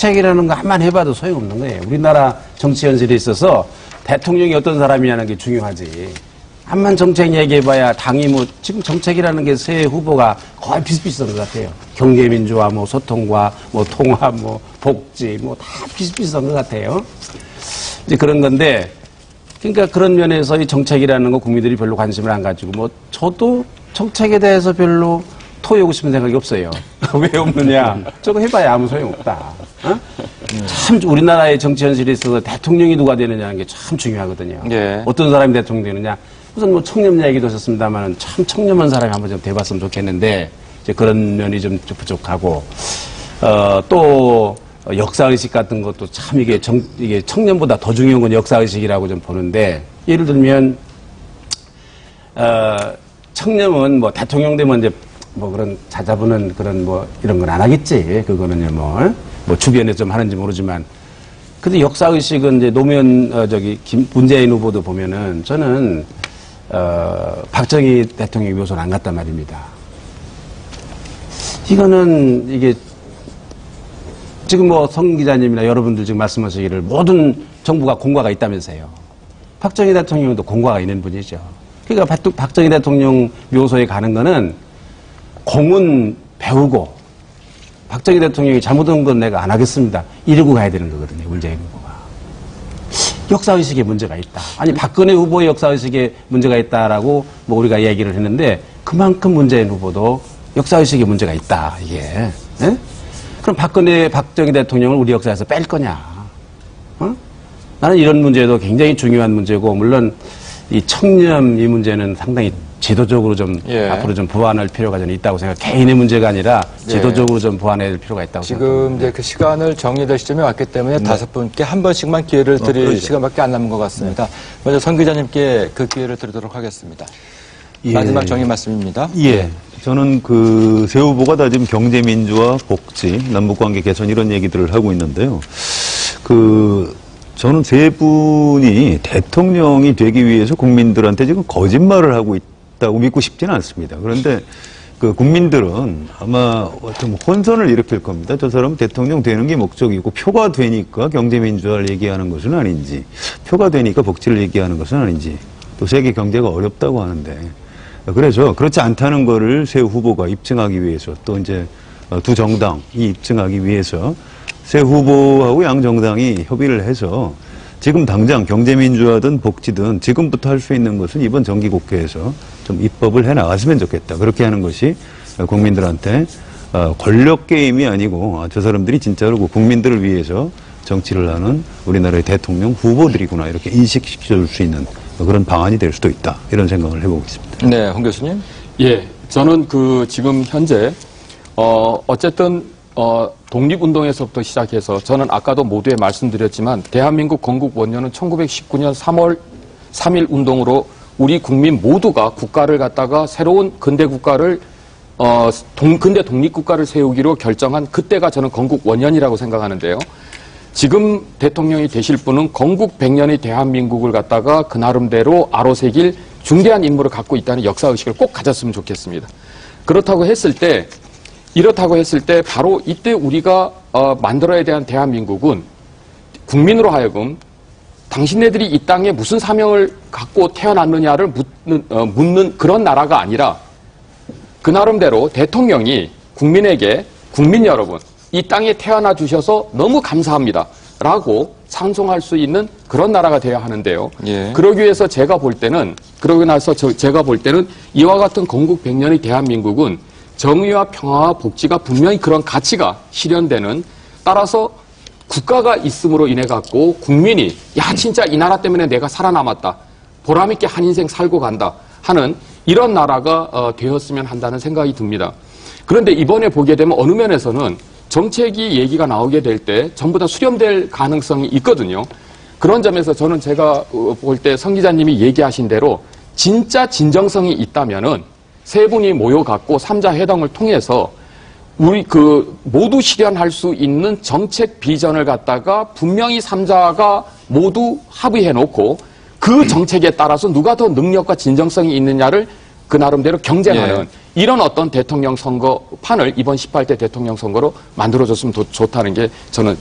정책이라는 거 한번 해봐도 소용없는 거예요. 우리나라 정치 현실에 있어서 대통령이 어떤 사람이냐는 게 중요하지. 한번 정책 얘기해봐야 당이 뭐 지금 정책이라는 게 새 후보가 거의 비슷비슷한 것 같아요. 경제민주화, 뭐 소통과 뭐 통합, 뭐 복지, 뭐 다 비슷비슷한 것 같아요. 이제 그런 건데, 그러니까 그런 면에서 이 정책이라는 거 국민들이 별로 관심을 안 가지고, 뭐 저도 정책에 대해서 별로 토해오고 싶은 생각이 없어요. 왜 없느냐? 저거 해봐야 아무 소용없다. 어? 참 우리나라의 정치 현실에 있어서 대통령이 누가 되느냐는 게 참 중요하거든요. 예. 어떤 사람이 대통령이 되느냐? 우선 뭐 청렴 얘기도 하셨습니다만 참 청렴한 사람이 한번 좀 돼봤으면 좋겠는데 이제 그런 면이 좀 부족하고 또 역사의식 같은 것도 참 이게 청렴보다 더 중요한 건 역사의식이라고 좀 보는데 예를 들면 청렴은 뭐 대통령 되면 이제 뭐 그런 찾아보는 그런 뭐 이런 건 안 하겠지. 그거는요 뭐 주변에서 좀 하는지 모르지만. 근데 역사의식은 이제 노무현 문재인 후보도 보면은 저는 박정희 대통령의 묘소는 안 갔단 말입니다. 이거는 이게 지금 뭐 성 기자님이나 여러분들 지금 말씀하시기를 모든 정부가 공과가 있다면서요. 박정희 대통령도 공과가 있는 분이죠. 그러니까 박정희 대통령 묘소에 가는 거는 공은 배우고 박정희 대통령이 잘못한 건 내가 안 하겠습니다. 이러고 가야 되는 거거든요. 문재인 후보가. 역사의식에 문제가 있다. 아니 박근혜 후보의 역사의식에 문제가 있다라고 뭐 우리가 얘기를 했는데 그만큼 문재인 후보도 역사의식에 문제가 있다. 이게. 네? 그럼 박정희 대통령을 우리 역사에서 뺄 거냐. 어? 나는 이런 문제도 굉장히 중요한 문제고 물론 이 청렴 이 문제는 상당히 제도적으로 좀 앞으로 좀 보완할 필요가 좀 있다고 생각. 개인의 문제가 아니라 제도적으로 좀 보완할 필요가 있다고 생각합니다. 지금 이제 그 시간을 정리될 시점에 왔기 때문에 다섯 분께 한 번씩만 기회를 드릴 시간밖에 안 남은 것 같습니다. 먼저 선 기자님께 그 기회를 드리도록 하겠습니다. 마지막 정리 말씀입니다. 예. 저는 그 새 후보가 다 지금 경제민주화, 복지, 남북관계 개선 이런 얘기들을 하고 있는데요. 저는 세 분이 대통령이 되기 위해서 국민들한테 지금 거짓말을 하고 있다고 믿고 싶지는 않습니다. 그런데 그 국민들은 아마 좀 혼선을 일으킬 겁니다. 저 사람은 대통령 되는 게 목적이고 표가 되니까 경제민주화를 얘기하는 것은 아닌지, 표가 되니까 복지를 얘기하는 것은 아닌지, 또 세계 경제가 어렵다고 하는데 그래서 그렇지 않다는 거를 새 후보가 입증하기 위해서 또 이제 두 정당이 입증하기 위해서 새 후보하고 양 정당이 협의를 해서 지금 당장 경제민주화든 복지든 지금부터 할 수 있는 것은 이번 정기국회에서 좀 입법을 해 나갔으면 좋겠다. 그렇게 하는 것이 국민들한테 권력 게임이 아니고 저 사람들이 진짜로 국민들을 위해서 정치를 하는 우리나라의 대통령 후보들이구나 이렇게 인식시켜줄 수 있는 그런 방안이 될 수도 있다. 이런 생각을 해보고 있습니다. 네, 홍 교수님. 예, 저는 지금 현재 어쨌든 독립운동에서부터 시작해서 저는 아까도 모두에 말씀드렸지만 대한민국 건국 원년은 1919년 3월 3일 운동으로 우리 국민 모두가 국가를 갖다가 새로운 근대 국가를 근대 독립국가를 세우기로 결정한 그때가 저는 건국 원년이라고 생각하는데요. 지금 대통령이 되실 분은 건국 100년의 대한민국을 갖다가 그 나름대로 아로새길 중대한 임무를 갖고 있다는 역사의식을 꼭 가졌으면 좋겠습니다. 이렇다고 했을 때 바로 이때 우리가 만들어야 되는 대한민국은 국민으로 하여금 당신네들이 이 땅에 무슨 사명을 갖고 태어났느냐를 묻는 그런 나라가 아니라 그 나름대로 대통령이 국민에게 국민 여러분 이 땅에 태어나 주셔서 너무 감사합니다 라고 상송할 수 있는 그런 나라가 되어야 하는데요. 예. 그러기 위해서 그러고 나서 제가 볼 때는 이와 같은 건국 100년의 대한민국은 정의와 평화와 복지가 분명히 그런 가치가 실현되는 따라서 국가가 있음으로 인해 갖고 국민이 진짜 이 나라 때문에 내가 살아남았다. 보람있게 한 인생 살고 간다 하는 이런 나라가 되었으면 한다는 생각이 듭니다. 그런데 이번에 보게 되면 어느 면에서는 정책이 얘기가 나오게 될 때 전부 다 수렴될 가능성이 있거든요. 그런 점에서 저는 제가 볼 때 성 기자님이 얘기하신 대로 진짜 진정성이 있다면은 세 분이 모여갖고 3자 회담을 통해서 우리 모두 실현할 수 있는 정책 비전을 갖다가 분명히 3자가 모두 합의해 놓고 그 정책에 따라서 누가 더 능력과 진정성이 있느냐를 그 나름대로 경쟁하는 이런 어떤 대통령 선거판을 이번 18대 대통령 선거로 만들어줬으면 좋다는 게 저는